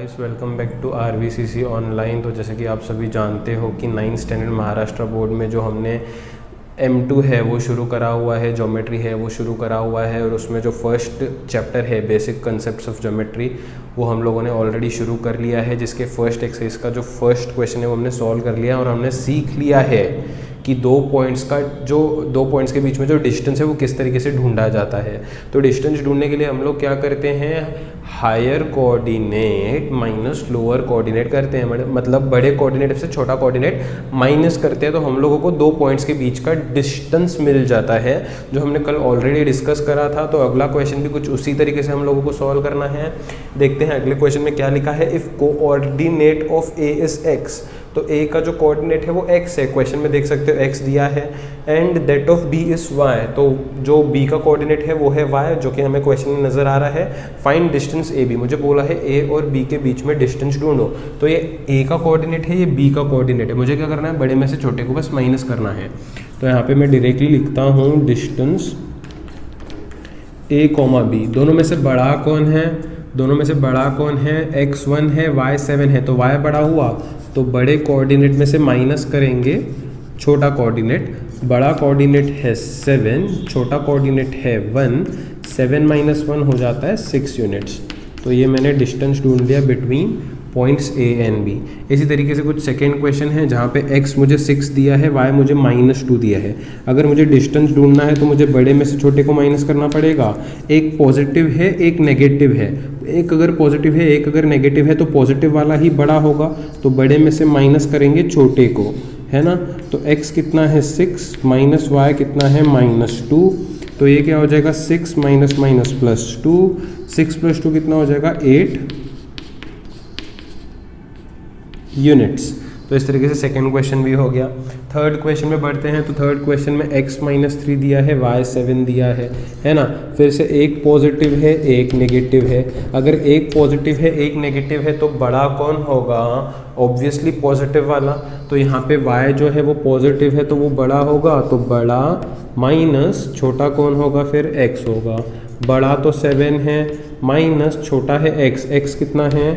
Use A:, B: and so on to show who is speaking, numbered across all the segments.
A: Guys welcome back to RVCC online. तो जैसे कि आप सभी जानते हो कि 9th स्टैंडर्ड महाराष्ट्र बोर्ड में जो हमने M2 है वो शुरू करा हुआ है, ज्योमेट्री है वो शुरू करा हुआ है, और उसमें जो फर्स्ट चैप्टर है बेसिक कंसेप्ट्स ऑफ ज्योमेट्री वो हम लोगों ने ऑलरेडी शुरू कर लिया है, जिसके फर्स्ट एक्सरसाइज का जो फर्स्ट क्वेश्चन है वो हमने सॉल्व कर लिया और हमने सीख लिया है कि दो पॉइंट्स के बीच में जो डिस्टेंस है वो किस तरीके से ढूंढा जाता है। तो डिस्टेंस ढूंढने के लिए हम लोग क्या करते हैं, higher coordinate minus lower coordinate करते हैं, मतलब बड़े कोऑर्डिनेट से छोटा कोऑर्डिनेट माइनस करते हैं, तो हम लोगों को दो पॉइंट्स के बीच का डिस्टेंस मिल जाता है, जो हमने कल ऑलरेडी डिस्कस करा था। तो अगला क्वेश्चन भी कुछ उसी तरीके से हम लोगों को सॉल्व करना है। देखते हैं अगले क्वेश्चन में क्या लिखा है। If coordinate of A is x, तो ए का जो कोऑर्डिनेट है वो x है, क्वेश्चन में देख सकते हो x दिया है, and that of b is y, तो जो b का कोऑर्डिनेट है वो है y, जो कि हमें क्वेश्चन में नज़र आ रहा है। फाइंड डिस्टेंस ए बी, मुझे बोला है a और b के बीच में डिस्टेंस ढूंढो। तो ये a का कोऑर्डिनेट है, ये b का कोऑर्डिनेट है, मुझे क्या करना है, बड़े में से छोटे को बस माइनस करना है। तो यहाँ पे मैं डायरेक्टली लिखता हूँ डिस्टेंस a, b, दोनों में से बड़ा कौन है, दोनों में से बड़ा कौन है, x1 है, y7 है, तो y बड़ा हुआ, तो बड़े कोऑर्डिनेट में से माइनस करेंगे छोटा कोऑर्डिनेट। बड़ा कोऑर्डिनेट है 7, छोटा कोऑर्डिनेट है 1, 7 - 1 हो जाता है 6 यूनिट्स। तो ये मैंने डिस्टेंस ढूंढ लिया between points A and B। इसी तरीके से कुछ सेकेंड क्वेश्चन है जहाँ पे x मुझे 6 दिया है, y मुझे -2 दिया है। अगर मुझे डिस्टेंस ढूंढना है तो मुझे बड़े में से छोटे को माइनस करना पड़ेगा। एक पॉजिटिव है, एक नेगेटिव है, एक अगर पॉजिटिव है, एक अगर नेगेटिव है, तो पॉजिटिव वाला ही बड़ा होगा, तो बड़े में से माइनस करेंगे छोटे को, है ना। तो x कितना है 6 माइनस y कितना है -2, तो ये क्या हो जाएगा 6 - +2, 6 + 2 कितना हो जाएगा 8 यूनिट्स। तो इस तरीके से सेकेंड क्वेश्चन भी हो गया। थर्ड क्वेश्चन में बढ़ते हैं। तो थर्ड क्वेश्चन में x -3 दिया है, y7 दिया है ना। फिर से एक पॉजिटिव है, एक नेगेटिव है। अगर एक पॉजिटिव है, एक नेगेटिव है, तो बड़ा कौन होगा, ऑब्वियसली पॉजिटिव वाला। तो यहाँ पे y जो है वो पॉजिटिव है तो वो बड़ा होगा, तो बड़ा माइनस छोटा कौन होगा, फिर x होगा। बड़ा तो 7 है, माइनस छोटा है x कितना है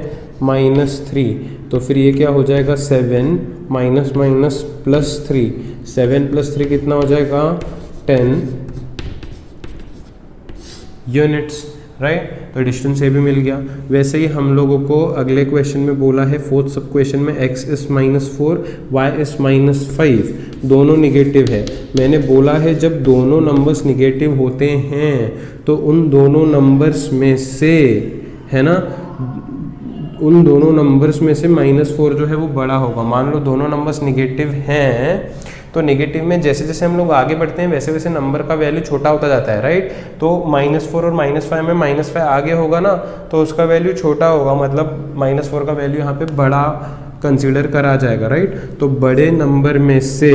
A: -3, तो फिर ये क्या हो जाएगा 7 -3, 7 + 3 कितना हो जाएगा 10 यूनिट्स, राइट। तो डिस्टेंस ये भी मिल गया। वैसे ही हम लोगों को अगले क्वेश्चन में बोला है, फोर्थ सब क्वेश्चन में x इज -4, y इज -5, दोनों निगेटिव है। मैंने बोला है जब दोनों नंबर्स निगेटिव होते हैं तो उन दोनों नंबर्स में से, है ना, उन दोनों नंबर्स में से -4 जो है वो बड़ा होगा। मान लो दोनों नंबर्स निगेटिव हैं, तो नेगेटिव में जैसे जैसे हम लोग आगे बढ़ते हैं वैसे वैसे नंबर का वैल्यू छोटा होता जाता है, राइट। तो -4 और -5 में -5 आगे होगा ना, तो उसका वैल्यू छोटा होगा, मतलब -4 का वैल्यू यहाँ पे बड़ा कंसीडर करा जाएगा, राइट। तो बड़े नंबर में से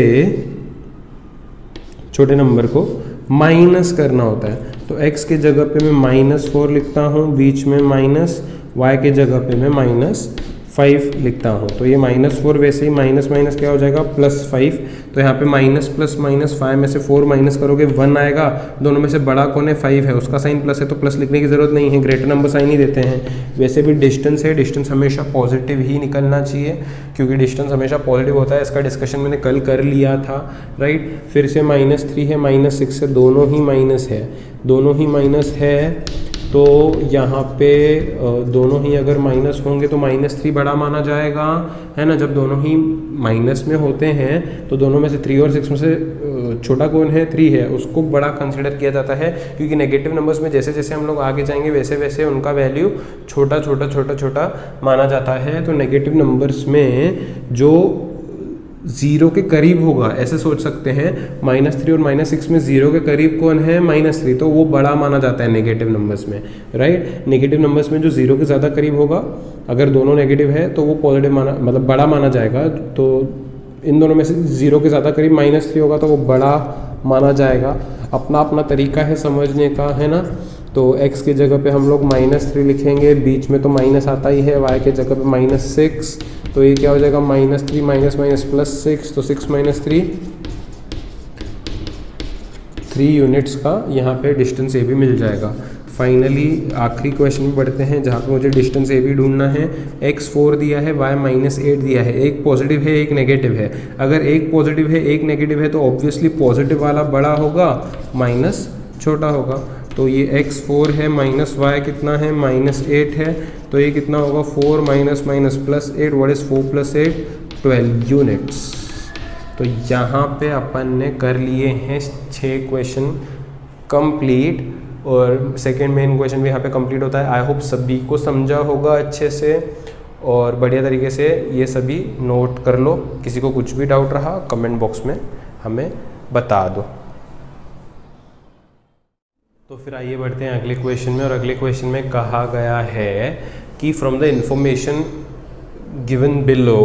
A: छोटे नंबर को माइनस करना होता है। तो x के जगह पे मैं -4 लिखता हूँ, बीच में माइनस, y के जगह पे मैं -5 लिखता हूँ। तो ये -4 वैसे ही माइनस क्या हो जाएगा +5। तो यहाँ पे माइनस प्लस माइनस 5 में से 4 माइनस करोगे 1 आएगा। दोनों में से बड़ा कौन है 5 है, उसका साइन प्लस है तो प्लस लिखने की ज़रूरत नहीं है, ग्रेटर नंबर साइन ही देते हैं। वैसे भी डिस्टेंस है, डिस्टेंस हमेशा पॉजिटिव ही निकलना चाहिए, क्योंकि डिस्टेंस हमेशा पॉजिटिव होता है। इसका डिस्कशन मैंने कल कर लिया था, राइट। फिर से -3 है, -6 है, दोनों ही माइनस है, दोनों ही माइनस है। तो यहाँ पे दोनों ही अगर माइनस होंगे तो -3 बड़ा माना जाएगा, है ना। जब दोनों ही माइनस में होते हैं तो दोनों में से 3 और 6 में से छोटा कौन है 3 है, उसको बड़ा कंसिडर किया जाता है, क्योंकि नेगेटिव नंबर्स में जैसे जैसे हम लोग आगे जाएंगे वैसे वैसे उनका वैल्यू छोटा माना जाता है। तो नेगेटिव नंबर्स में जो 0 के करीब होगा, ऐसे सोच सकते हैं, -3 और -6 में 0 के करीब कौन है -3, तो वो बड़ा माना जाता है नेगेटिव नंबर्स में, राइट। नेगेटिव नंबर्स में जो 0 के ज़्यादा करीब होगा, अगर दोनों नेगेटिव है तो वो पॉजिटिव माना, मतलब बड़ा माना जाएगा। तो इन दोनों में से 0 के ज़्यादा करीब -3 होगा तो वो बड़ा माना जाएगा। अपना अपना तरीका है समझने का, है ना। तो x की जगह पे हम लोग -3 लिखेंगे, बीच में तो माइनस आता ही है, y के जगह पे -6, तो ये क्या हो जाएगा -3 +6, तो 6 - 3 यूनिट्स का यहाँ पे डिस्टेंस ये भी मिल जाएगा। फाइनली आखिरी क्वेश्चन में बढ़ते हैं जहाँ पे मुझे डिस्टेंस ए बी ढूंढना है। x4 दिया है, y -8 दिया है, एक पॉजिटिव है एक नेगेटिव है। अगर एक पॉजिटिव है एक नेगेटिव है तो ऑब्वियसली पॉजिटिव वाला बड़ा होगा, माइनस छोटा होगा। तो ये x4 है, माइनस y कितना है, -8 है, तो ये कितना होगा 4 minus minus plus 8, what is 4 + 8 12 units. तो यहाँ पे अपन ने कर लिए हैं 6 क्वेश्चन कंप्लीट और सेकंड मेन क्वेश्चन भी यहाँ पे कंप्लीट होता है। आई होप सभी को समझा होगा अच्छे से और बढ़िया तरीके से ये सभी नोट कर लो। किसी को कुछ भी डाउट रहा कमेंट बॉक्स में हमें बता दो। तो फिर आइए बढ़ते हैं अगले क्वेश्चन में और अगले क्वेश्चन में कहा गया है कि from the information given below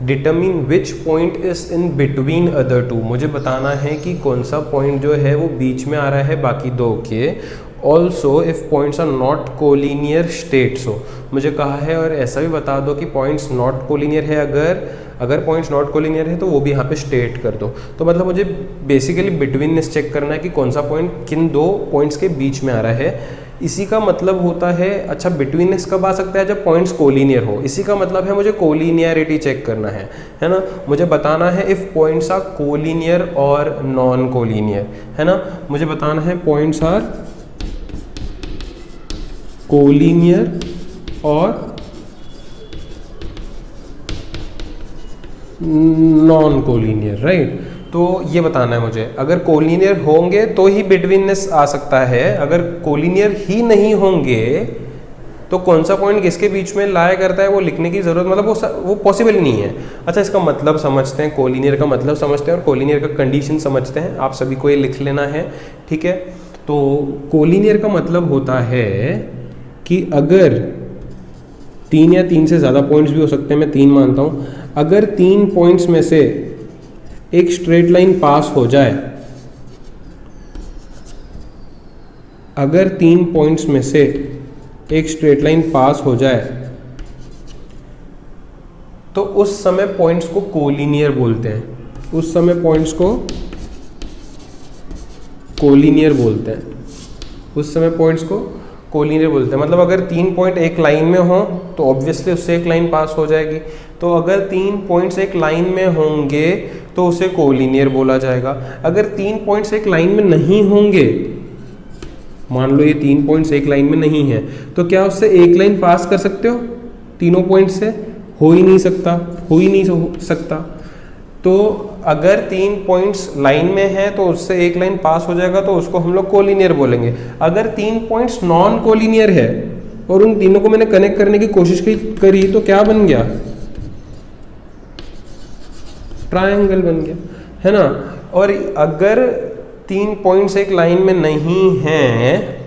A: determine which point is in between other two. मुझे बताना है कि कौन सा पॉइंट जो है वो बीच में आ रहा है बाकी दो के। Also if points are not collinear states हो, मुझे कहा है और ऐसा भी बता दो कि पॉइंट्स नॉट कोलिनियर है। अगर पॉइंट्स नॉट कोलिनियर है तो वो भी यहाँ पे स्टेट कर दो। तो मतलब मुझे बेसिकली बिटवीननेस चेक करना है कि कौन सा पॉइंट किन दो पॉइंट्स के बीच में आ रहा है। इसी का मतलब होता है, अच्छा बिटवीननेस कब आ सकता है, जब पॉइंट्स कोलिनियर हो। इसी का मतलब है मुझे कोलिनियरिटी चेक करना है ना। मुझे बताना है इफ पॉइंट्स आर कोलिनियर और नॉन कोलिनियर, है ना। मुझे बताना है पॉइंट्स आर कोलिनियर और नॉन कोलिनियर, राइट। तो ये बताना है मुझे। अगर कोलिनियर होंगे तो ही बिटवीननेस आ सकता है, अगर कोलिनियर ही नहीं होंगे तो कौन सा पॉइंट किसके बीच में लाया करता है वो लिखने की ज़रूरत, मतलब वो पॉसिबल ही नहीं है। अच्छा इसका मतलब समझते हैं, कोलिनियर का मतलब समझते हैं और कोलिनियर का कंडीशन समझते हैं। आप सभी को ये लिख लेना है, ठीक है। तो कोलिनियर का मतलब होता है कि अगर 3 या 3 से ज़्यादा पॉइंट्स भी हो सकते हैं, मैं 3 मानता हूँ। अगर 3 पॉइंट्स में से एक स्ट्रेट लाइन पास हो जाए, अगर 3 पॉइंट्स में से एक स्ट्रेट लाइन पास हो जाए तो उस समय पॉइंट्स को कोलिनियर बोलते हैं। उस समय पॉइंट्स को कोलिनियर बोलते हैं। उस समय पॉइंट्स को कोलिनियर बोलते हैं। मतलब अगर 3 पॉइंट एक लाइन में हो तो ऑब्वियसली उससे एक लाइन पास हो जाएगी। तो अगर 3 पॉइंट्स एक लाइन में होंगे तो उसे कोलिनियर बोला जाएगा। अगर 3 पॉइंट्स एक लाइन में नहीं होंगे, मान लो ये 3 पॉइंट्स एक लाइन में नहीं है, तो क्या उससे एक लाइन पास कर सकते हो? तीनों पॉइंट से हो ही नहीं सकता, हो ही नहीं सकता। तो अगर 3 पॉइंट्स लाइन में है तो उससे एक लाइन पास हो जाएगा, तो उसको हम लोग कोलिनियर बोलेंगे। अगर 3 पॉइंट्स नॉन कोलिनियर है और उन तीनों को मैंने कनेक्ट करने की कोशिश करी तो क्या बन गया? ट्रायंगल बन गया, है ना। और अगर 3 पॉइंट्स एक लाइन में नहीं हैं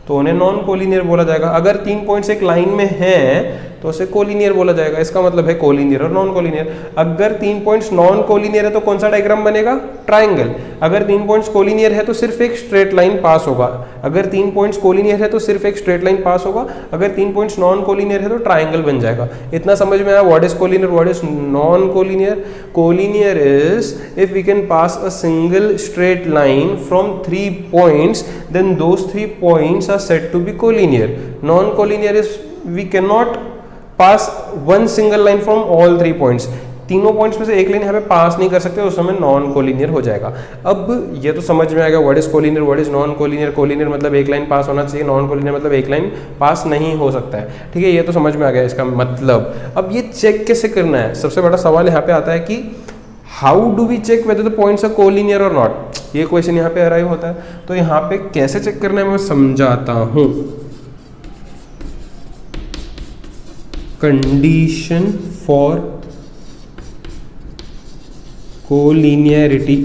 A: तो उन्हें नॉन कोलिनियर बोला जाएगा। अगर 3 पॉइंट्स एक लाइन में हैं तो उसे कोलिनियर बोला जाएगा। इसका मतलब है कोलिनियर और नॉन कोलिनियर। अगर 3 पॉइंट्स नॉन कोलिनियर है तो कौन सा डायग्राम बनेगा? ट्रायंगल। अगर 3 पॉइंट्स कोलिनियर है तो सिर्फ एक स्ट्रेट लाइन पास होगा। अगर 3 पॉइंट्स कोलिनियर है तो सिर्फ एक स्ट्रेट लाइन पास होगा। अगर 3 पॉइंट्स नॉन कोलिनियर है तो ट्रायंगल बन जाएगा। इतना समझ में आया what is collinear, what is non collinear? Collinear is if we can pass a single straight line from 3 points then those 3 points are said to be collinear. Non collinear is we can not pass one single line from all 3 points. तीनों points में से एक line यहाँ पे पास नहीं कर सकते, उस समय नॉन कोलिनियर हो जाएगा। अब ये तो समझ में आ गया what is collinear, what is non collinear. Collinear मतलब एक लाइन पास होना चाहिए, नॉन कोलिनियर मतलब एक लाइन पास नहीं हो सकता है, ठीक है। ये तो समझ में आ गया इसका मतलब। अब ये चेक कैसे करना है? सबसे बड़ा सवाल यहाँ पे आता है कि how do we check whether the points are collinear और नॉट। ये क्वेश्चन यहाँ पे अराइव होता है। तो यहाँ पे कैसे चेक करना है मैं समझाता हूँ। Condition for collinearity.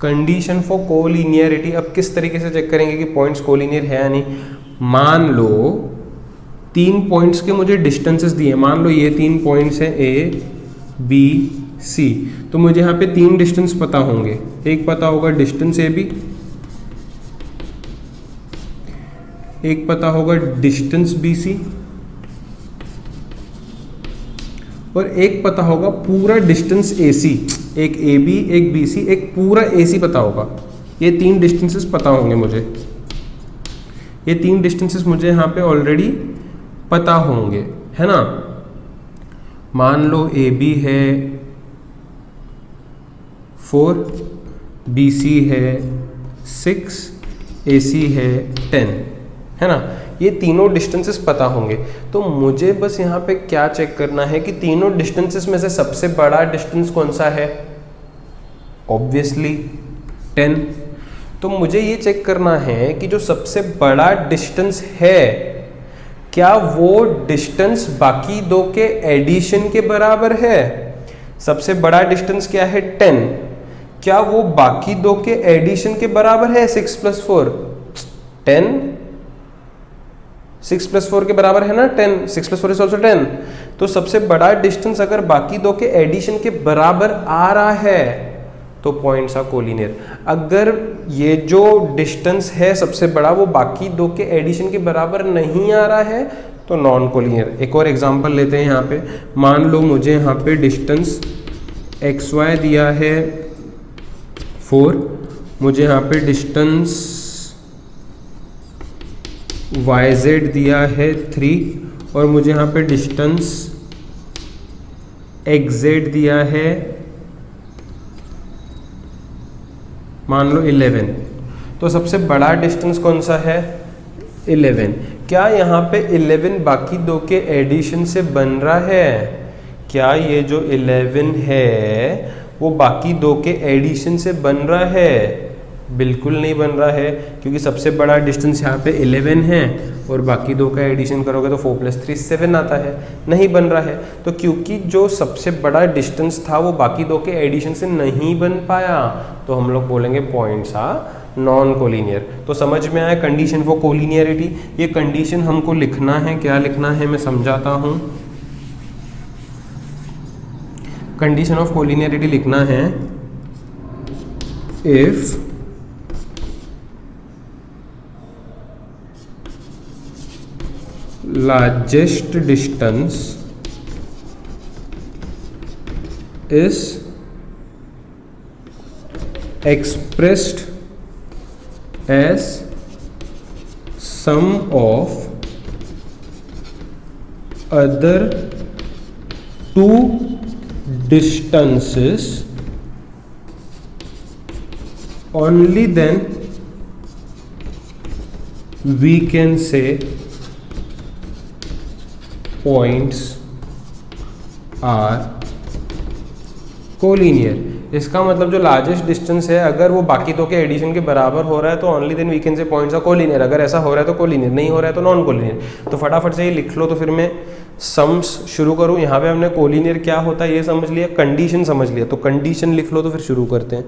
A: Condition for collinearity अब किस तरीके से चेक करेंगे कि पॉइंट्स कोलिनियर है या नहीं। मान लो 3 पॉइंट्स के मुझे डिस्टेंसेस दिए। मान लो ये 3 पॉइंट्स हैं A B C। तो मुझे यहाँ पे 3 डिस्टेंस पता होंगे। एक पता होगा डिस्टेंस AB, एक पता होगा डिस्टेंस BC और एक पता होगा पूरा डिस्टेंस AC। एक AB एक BC एक पूरा AC पता होगा, ये 3 डिस्टेंसेस पता होंगे मुझे, ये 3 डिस्टेंसेस मुझे यहाँ पे ऑलरेडी पता होंगे, है ना। मान लो ए बी है 4, बी सी है 6, ए सी है 10, है ना। ये तीनों डिस्टेंसेस पता होंगे, तो मुझे बस यहाँ पे क्या चेक करना है कि तीनों डिस्टेंसेस में से सबसे बड़ा डिस्टेंस कौन सा है, ऑब्वियसली 10। तो मुझे ये चेक करना है कि जो सबसे बड़ा डिस्टेंस है क्या वो डिस्टेंस बाकी दो के एडिशन के बराबर है। सबसे बड़ा डिस्टेंस क्या है 10, क्या वो बाकी दो के एडिशन के बराबर है 6 + 4 10, 6 + 4 के बराबर है ना 10, 6 + 4 इज ऑल्सो 10। तो सबसे बड़ा डिस्टेंस अगर बाकी दो के एडिशन के बराबर आ रहा है तो पॉइंट्स आर कोलिनियर। अगर ये जो डिस्टेंस है सबसे बड़ा वो बाकी दो के एडिशन के बराबर नहीं आ रहा है तो नॉन कोलिनियर। एक और एग्जांपल लेते हैं यहाँ पे, मान लो मुझे यहाँ पे डिस्टेंस एक्स वाई दिया है 4, मुझे यहाँ पे डिस्टेंस वाई जेड दिया है 3 और मुझे यहाँ पे डिस्टेंस एक्स जेड दिया है मान लो 11। तो सबसे बड़ा डिस्टेंस कौन सा है 11। क्या यहाँ पे 11 बाकी दो के एडिशन से बन रहा है, क्या ये जो 11 है वो बाकी दो के एडिशन से बन रहा है, बिल्कुल नहीं बन रहा है, क्योंकि सबसे बड़ा डिस्टेंस यहाँ पे 11 है और बाकी दो का एडिशन करोगे तो 4 + 3 7 आता है, नहीं बन रहा है। तो क्योंकि जो सबसे बड़ा डिस्टेंस था वो बाकी दो के एडिशन से नहीं बन पाया तो हम लोग बोलेंगे पॉइंट्स आर नॉन कोलिनियर। तो समझ में आया कंडीशन फॉर कोलिनियरिटी। ये कंडीशन हमको लिखना है, क्या लिखना है मैं समझाता हूँ। कंडीशन ऑफ कोलिनियरिटी लिखना है, if largest distance is expressed as sum of other two distances, only then we can say points are collinear. इसका मतलब जो लार्जेस्ट डिस्टेंस है अगर वो बाकी दो के एडिशन के बराबर हो रहा है तो only then we can say points are collinear. अगर ऐसा हो रहा है तो कोलिनियर, नहीं हो रहा है तो नॉन कोलिनियर। तो फटाफट से ये लिख लो। तो फिर मैं सम्स शुरू करूँ। यहाँ पे हमने कोलिनियर क्या होता है ये समझ लिया, कंडीशन समझ लिया, तो कंडीशन लिख लो। तो फिर शुरू करते हैं।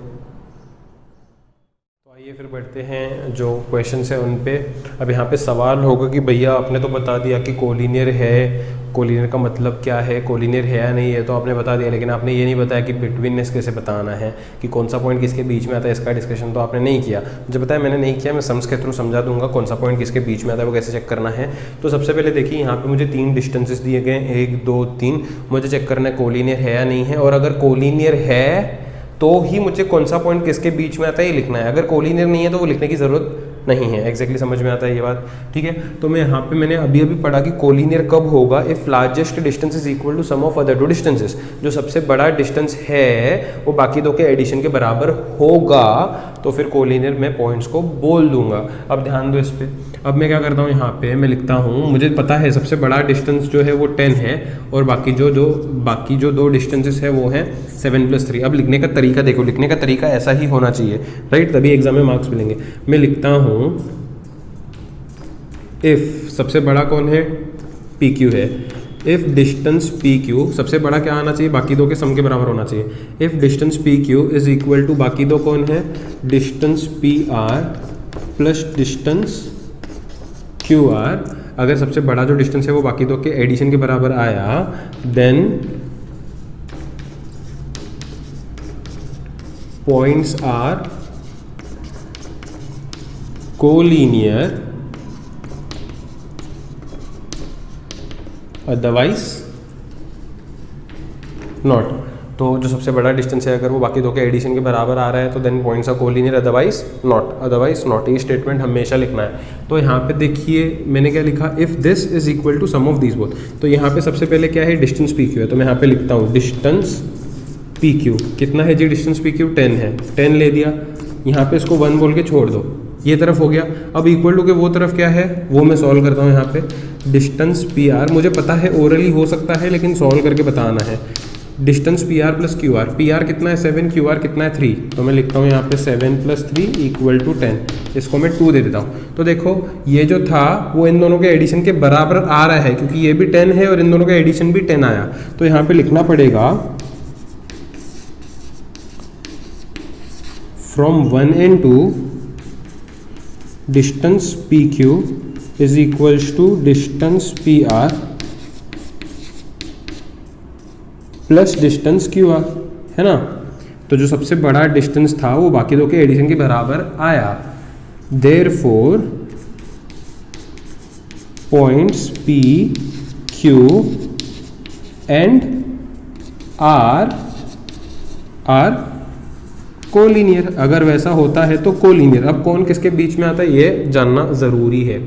A: ये फिर बढ़ते हैं जो क्वेश्चंस है उन पे। अब यहाँ पे सवाल होगा कि भैया आपने तो बता दिया कि कोलिनियर है, कोलिनियर का मतलब क्या है, कोलिनियर है या नहीं है, तो आपने बता दिया, लेकिन आपने ये नहीं बताया कि बिटवीननेस कैसे बताना है, कि कौन सा पॉइंट किसके बीच में आता है। इसका डिस्कशन तो आपने नहीं किया। मुझे पता है मैंने नहीं किया, मैं सम्स के थ्रू समझा दूंगा कौन सा पॉइंट किसके बीच में आता है वो कैसे चेक करना है। तो सबसे पहले देखिए यहाँ पे मुझे 3 डिस्टेंसेस दिए गए, 1 2 3। मुझे चेक करना है कोलिनियर है या नहीं है, और अगर कोलिनियर है तो ही मुझे कौन सा पॉइंट किसके बीच में आता है ये लिखना है। अगर कोलिनियर नहीं है तो वो लिखने की ज़रूरत नहीं है। एग्जैक्टली समझ में आता है ये बात, ठीक है। तो मैं यहाँ पे मैंने अभी पढ़ा कि कोलिनियर कब होगा, if largest distance is equal to sum of other two distances. जो सबसे बड़ा डिस्टेंस है वो बाकी दो के एडिशन के बराबर होगा तो फिर कोलिनियर मैं पॉइंट्स को बोल दूंगा। अब ध्यान दो इस पर। अब मैं क्या करता हूँ, यहाँ पे मैं लिखता हूँ, मुझे पता है सबसे बड़ा डिस्टेंस जो है वो 10 है और बाकी जो दो डिस्टेंसेस है वो है 7 + 3। अब लिखने का तरीका देखो, लिखने का तरीका ऐसा ही होना चाहिए, राइट, तभी एग्जाम में मार्क्स मिलेंगे। मैं लिखता हूँ इफ सबसे बड़ा कौन है, PQ है। इफ डिस्टेंस PQ, सबसे बड़ा क्या आना चाहिए, बाकी दो के सम के बराबर होना चाहिए। If distance PQ is equal to, बाकी दो कौन है, distance PR plus distance QR। अगर सबसे बड़ा जो डिस्टेंस है वो बाकी दो के एडिशन के बराबर आया then points are collinear, otherwise not. तो जो सबसे बड़ा डिस्टेंस है अगर वो बाकी दो के एडिशन के बराबर आ रहा है तो then points are collinear, otherwise not. ये स्टेटमेंट हमेशा लिखना है। तो यहाँ पे देखिए मैंने क्या लिखा, if this is equal to sum of these both. तो यहाँ पे सबसे पहले क्या है, डिस्टेंस पी क्यू है, तो मैं यहाँ पे लिखता हूँ डिस्टेंस पी क्यू। कितना है जी डिस्टेंस पी क्यू, 10 है, 10 ले दिया, यहाँ पे इसको 1 बोल के छोड़ दो, ये तरफ हो गया। अब इक्वल टू के वो तरफ क्या है वो मैं सॉल्व करता हूँ। यहाँ पे डिस्टेंस पी आर, मुझे पता है ओरली हो सकता है लेकिन सॉल्व करके बताना है। Distance P R plus Q R, P R कितना है 7, क्यू आर कितना है 3, तो मैं लिखता हूँ यहाँ पे 7 + 3 = 10। इसको मैं 2 दे देता हूँ। तो देखो ये जो था वो इन दोनों के एडिशन के बराबर आ रहा है क्योंकि ये भी 10 है और इन दोनों का एडिशन भी 10 आया। तो यहाँ पे लिखना पड़ेगा from 1 and 2 distance P Q is equals to distance P R plus distance Q R, है ना। तो जो सबसे बड़ा डिस्टेंस था वो बाकी दो के एडिशन के बराबर आया। Therefore points P Q and R collinear. अगर वैसा होता है तो कोलिनियर। अब कौन किसके बीच में आता है ये जानना ज़रूरी है।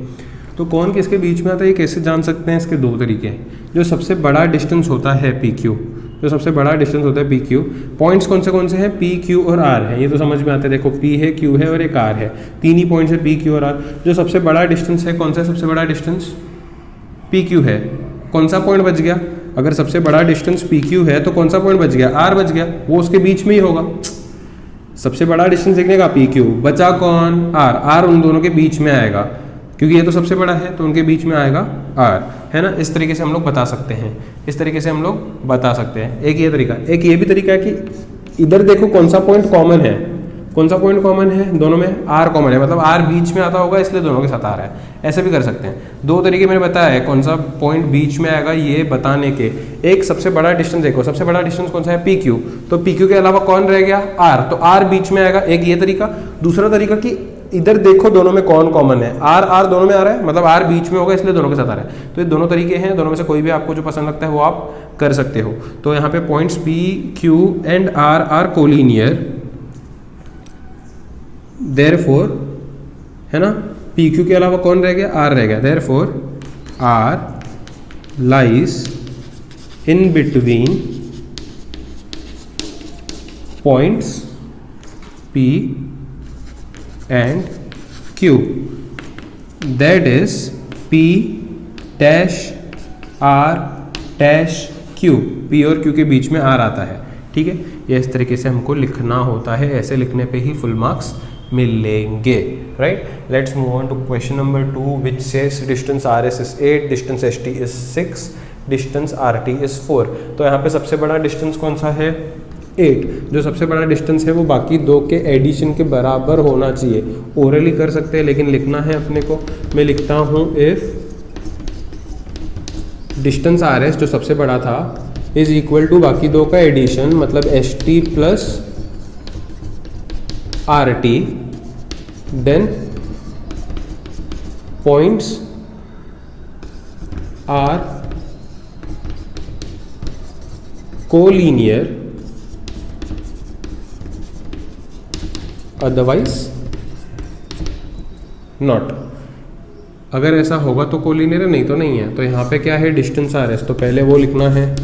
A: तो कौन किसके बीच में आता है ये कैसे जान सकते हैं, इसके दो तरीके हैं। जो सबसे बड़ा डिस्टेंस होता है पी क्यू, जो सबसे बड़ा डिस्टेंस होता है पी क्यू, पॉइंट्स कौन से हैं, पी क्यू और आर है, ये तो समझ में आता है। देखो पी है, क्यू है और एक आर है, 3 ही पॉइंट्स है पी क्यू और आर। जो सबसे बड़ा डिस्टेंस है कौन सा है, सबसे बड़ा डिस्टेंस पी क्यू है। कौन सा पॉइंट बच गया, अगर सबसे बड़ा डिस्टेंस पी क्यू है तो कौन सा पॉइंट बच गया, आर बच गया, वो उसके बीच में ही होगा। सबसे बड़ा डिस्टेंस देखने का पी क्यू, बचा कौन, आर, आर उन दोनों के बीच में आएगा क्योंकि ये तो सबसे बड़ा है तो उनके बीच में आएगा आर, है ना। इस तरीके से हम लोग बता सकते हैं, इस तरीके से हम लोग बता सकते हैं। एक ये तरीका, एक ये भी तरीका है कि इधर देखो कौन सा पॉइंट कॉमन है, कौन सा पॉइंट कॉमन है, दोनों में आर कॉमन है, मतलब आर बीच में आता होगा इसलिए दोनों के साथ आ रहा है। ऐसे भी कर सकते हैं। 2 तरीके मैंने बताया है कौन सा पॉइंट बीच में आएगा ये बताने के। एक सबसे बड़ा डिस्टेंस देखो, सबसे बड़ा डिस्टेंस कौन सा है, पी क्यू, तो पी क्यू के अलावा कौन रह गया, आर, तो आर बीच में आएगा। एक ये तरीका। दूसरा तरीका कि इधर देखो दोनों में कौन कॉमन है, आर आर दोनों में आ रहा है, मतलब आर बीच में होगा इसलिए दोनों के साथ आ रहा है। तो ये दोनों तरीके हैं, दोनों में से कोई भी आपको जो पसंद लगता है वो आप कर सकते हो। तो यहाँ पे points P Q and R collinear, therefore, है ना, पी क्यू के अलावा कौन रह गया, आर रह गया, therefore R lies in between points P and Q, that is P dash R dash Q, P और Q के बीच में R आता है, ठीक है। ये इस तरीके से हमको लिखना होता है, ऐसे लिखने पे ही फुल मार्क्स मिलेंगे, right. Let's move on to question number 2 which says distance RS is 8, distance ST is 6, distance RT is 4। तो यहाँ पे सबसे बड़ा डिस्टेंस कौन सा है, 8। जो सबसे बड़ा डिस्टेंस है वो बाकी दो के एडिशन के बराबर होना चाहिए। ओरली कर सकते हैं लेकिन लिखना है अपने को। मैं लिखता हूँ इफ डिस्टेंस RS जो सबसे बड़ा था इज इक्वल टू बाकी दो का एडिशन, मतलब ST plus RT, then points are collinear, otherwise not. अगर ऐसा होगा तो कोलिनियर है, नहीं तो नहीं है। तो यहाँ पे क्या है, डिस्टेंस RS, तो पहले वो लिखना है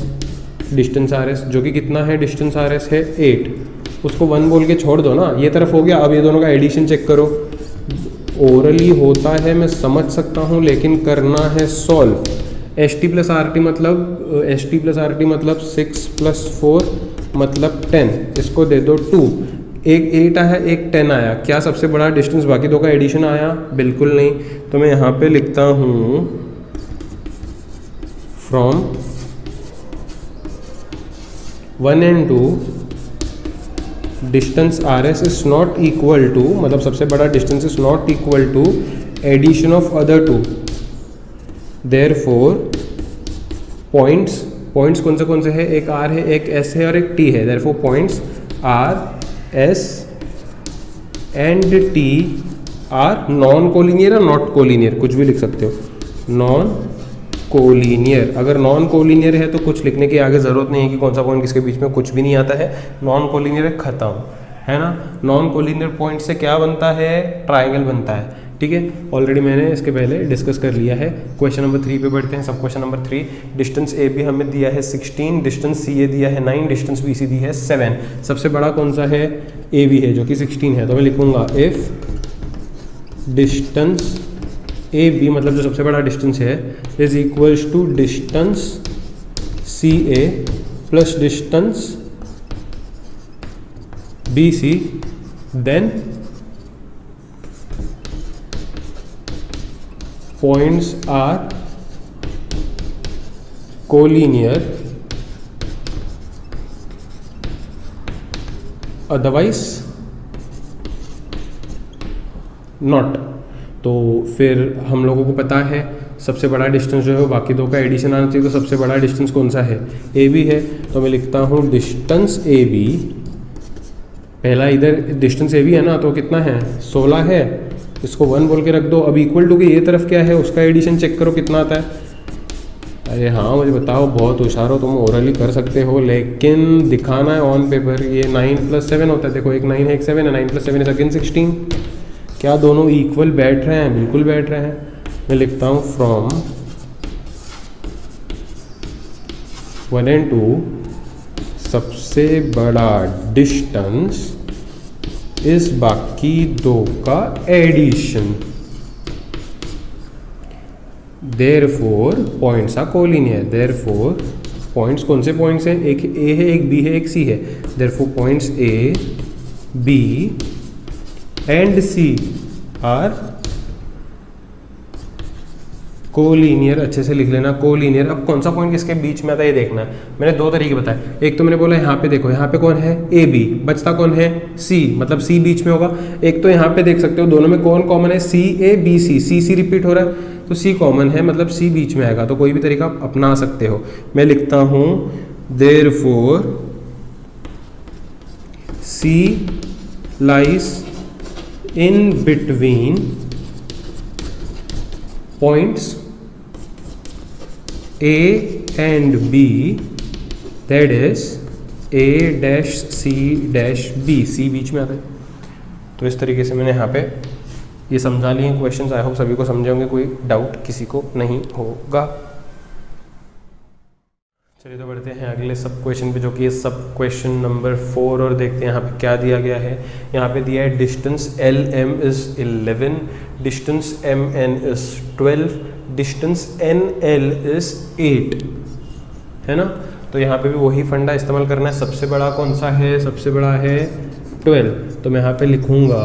A: डिस्टेंस RS जो कि कितना है, डिस्टेंस RS है 8, उसको 1 बोल के छोड़ दो ना, ये तरफ हो गया। अब ये दोनों का एडिशन चेक करो। ओरली होता है मैं समझ सकता हूँ लेकिन करना है सॉल्व। ST प्लस RT मतलब 6 + 4 मतलब 10, इसको दे दो 2। एक 8 आया, एक 10 आया, क्या सबसे बड़ा डिस्टेंस बाकी दो का एडिशन आया, बिल्कुल नहीं। तो मैं यहाँ पे लिखता हूँ from 1 and 2 distance RS is not equal to, मतलब सबसे बड़ा distance is not equal to addition of other 2, therefore points कौन से है, एक R है, एक S है और एक T है, therefore points R S and T are non collinear या नॉट कोलिनियर, कुछ भी लिख सकते हो, नॉन कोलिनियर। अगर नॉन कोलिनियर है तो कुछ लिखने की आगे ज़रूरत नहीं है कि कौन सा पॉइंट किसके बीच में, कुछ भी नहीं आता है। नॉन कोलिनियर है, ख़त्म, है ना। नॉन कोलिनियर पॉइंट से क्या बनता है, ट्राइंगल बनता है, ठीक है। ऑलरेडी मैंने इसके पहले डिस्कस कर लिया है। क्वेश्चन नंबर 3 पे बढ़ते हैं। सब question number 3, distance A B हमें दिया है 16, डिस्टेंस सी ए दिया है 9, डिस्टेंस बी सी दी है 7। सबसे बड़ा कौन सा है, ए बी है जो कि 16 है। तो मैं लिखूंगा इफ डिस्टेंस ए बी, मतलब जो सबसे बड़ा डिस्टेंस है, is equals to distance C A plus distance B C, then points are collinear, otherwise not। तो फिर हम लोगों को पता है सबसे बड़ा डिस्टेंस जो है वो बाकी दो का एडिशन आना चाहिए। तो सबसे बड़ा डिस्टेंस कौन सा है, ए बी है। तो मैं लिखता हूँ डिस्टेंस ए बी, पहला इधर डिस्टेंस ए बी है ना, तो कितना है 16 है, इसको 1 बोल के रख दो। अब इक्वल टू के ये तरफ क्या है, उसका एडिशन चेक करो कितना आता है। अरे हाँ मुझे बताओ, बहुत होशियार हो तुम, ओरली कर सकते हो, लेकिन दिखाना है ऑन पेपर। ये 9 + 7 होता है, देखो एक 9 है एक 7 है, 9 + 7 इज अगेन 16। क्या दोनों इक्वल बैठ रहे हैं, बिल्कुल बैठ रहे हैं। मैं लिखता हूँ फ्रॉम 1 and 2 सबसे बड़ा डिस्टेंस इस बाकी दो का addition, therefore points are collinear. Therefore points कौन से पॉइंट्स हैं, एक ए है एक बी है एक सी है। Therefore points A B and C are collinear. अच्छे से लिख लेना कोलिनियर। अब कौन सा पॉइंट किसके बीच में आता है ये देखना है। मैंने दो तरीके बताए, एक तो मैंने बोला यहाँ पे देखो, यहाँ पे कौन है ए बी, बचता कौन है सी, मतलब सी बीच में होगा। एक तो यहाँ पे देख सकते हो दोनों में कौन कॉमन है, सी A B C, C repeat हो रहा है तो सी कॉमन है, मतलब सी बीच में आएगा। तो कोई भी तरीका आप अपना सकते हो। मैं लिखता हूँ therefore C lies in between points A and B, that is A dash C dash B, C बीच में आता है। तो इस तरीके से मैंने यहाँ पे ये समझा लिए क्वेश्चंस। आई होप सभी को समझे होंगे, कोई डाउट किसी को नहीं होगा। चलिए तो बढ़ते हैं अगले सब क्वेश्चन पे, जो कि सब क्वेश्चन नंबर 4। और देखते हैं यहाँ पे क्या दिया गया है। यहाँ पे दिया है distance L M is 11, distance M N is 12, distance N L is 8, है ना। तो यहाँ पे भी वही फंडा इस्तेमाल करना है। सबसे बड़ा कौन सा है, सबसे बड़ा है 12। तो मैं यहाँ पे लिखूँगा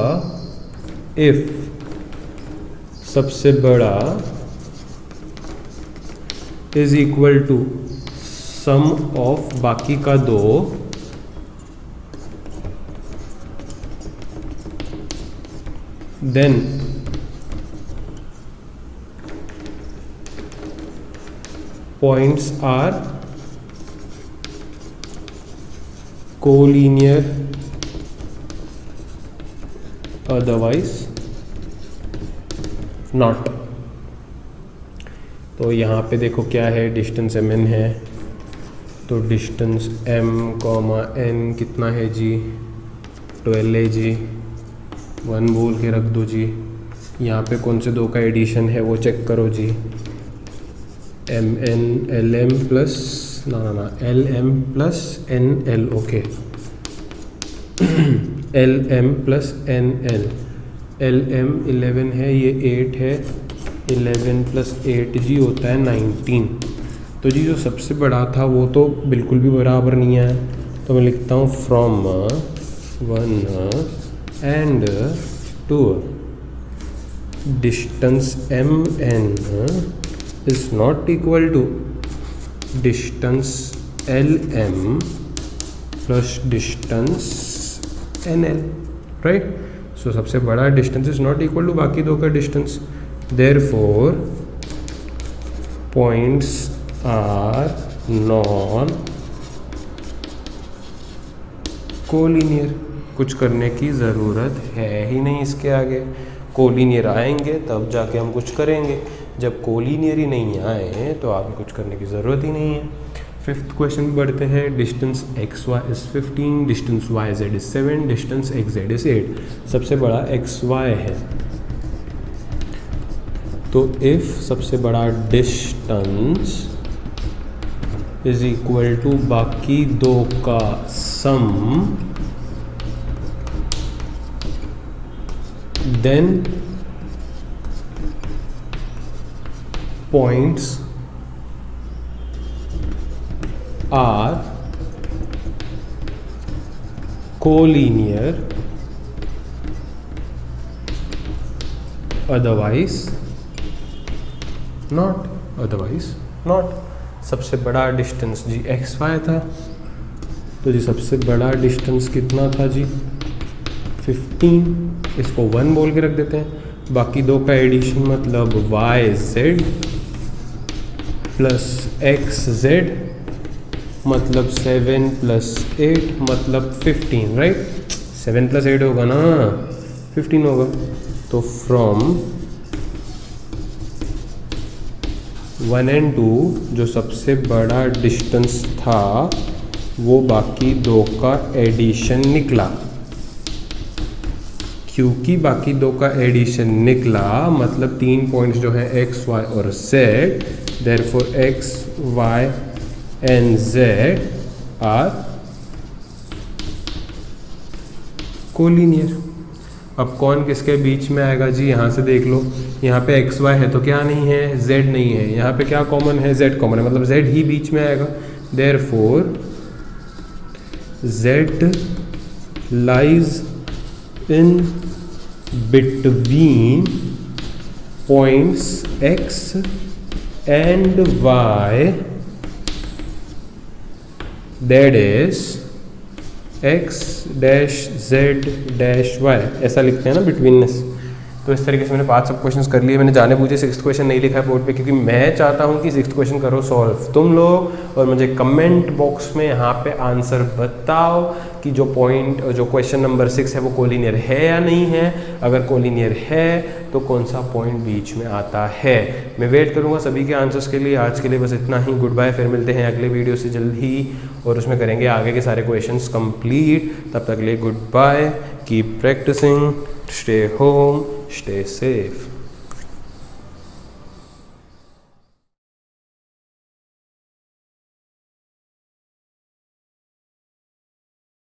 A: इफ़ सबसे बड़ा is equal to sum of बाकी का दो then points are collinear, otherwise not. तो यहाँ पे देखो क्या है, डिस्टेंस एम एन है, तो डिस्टेंस m, n कितना है जी, 12 है जी, 1 बोल के रख दो जी। यहाँ पे कौन से दो का एडिशन है वो चेक करो जी, M N L M plus ना L M plus N L, okay L M plus N L. L M 11 है, ये 8 है, 11 + 8 जी होता है 19। तो जी जो सबसे बड़ा था वो तो बिल्कुल भी बराबर नहीं है। तो मैं लिखता हूँ from 1 and 2 distance M N is not equal to distance L M plus distance N L, right. So सबसे बड़ा distance is not equal to बाकी दो का distance, therefore points are non collinear. कुछ करने की ज़रूरत है ही नहीं इसके आगे, कोलिनियर आएंगे तब जाके हम कुछ करेंगे। जब कोलिनियर ही नहीं आए तो आगे कुछ करने की ज़रूरत ही नहीं है। फिफ्थ क्वेश्चन बढ़ते हैं। Distance X Y is 15, distance Y Z is 7, distance X Z is 8। सबसे बड़ा एक्स वाई है, तो इफ़ सबसे बड़ा डिस्टेंस इज इक्वल टू बाकी दो का sum, then points are collinear, otherwise not, otherwise not. सबसे बड़ा डिस्टेंस जी एक्स वाई था, तो जी सबसे बड़ा डिस्टेंस कितना था जी 15, इसको 1 बोल के रख देते हैं। बाकी दो का एडिशन मतलब Y Z plus X Z मतलब 7 प्लस 8 मतलब 15, राइट। 7 प्लस 8 होगा ना 15 होगा। तो फ्रॉम 1 and 2 जो सबसे बड़ा डिस्टेंस था वो बाकी दो का एडिशन निकला। क्योंकि बाकी दो का एडिशन निकला मतलब 3 पॉइंट्स जो है एक्स वाई और Z, therefore X Y and Z are collinear. अब कौन किसके बीच में आएगा जी, यहाँ से देख लो। यहाँ पे एक्स वाई है तो क्या नहीं है, जेड नहीं है। यहाँ पे क्या कॉमन है, जेड कॉमन है, मतलब जेड ही बीच में आएगा। Therefore Z lies in between points X and Y, that is X dash Z dash Y, ऐसा लिखते हैं ना बिटवीननेस। तो इस तरीके से मैंने 5 सब क्वेश्चंस कर लिए। मैंने जाने बूझे 6th क्वेश्चन नहीं लिखा है बोर्ड पे, क्योंकि मैं चाहता हूँ कि 6th क्वेश्चन करो सॉल्व तुम लोग, और मुझे कमेंट बॉक्स में यहाँ पे आंसर बताओ कि जो पॉइंट जो क्वेश्चन नंबर 6 है वो कोलिनियर है या नहीं है। अगर कोलिनियर है तो कौन सा पॉइंट बीच में आता है। मैं वेट करूँगा सभी के आंसर्स के लिए। आज के लिए बस इतना ही। गुड बाय, फिर मिलते हैं अगले वीडियो से जल्द ही, और उसमें करेंगे आगे के सारे क्वेश्चंस कंप्लीट। तब तक के लिए goodbye, keep practising, stay home, stay safe.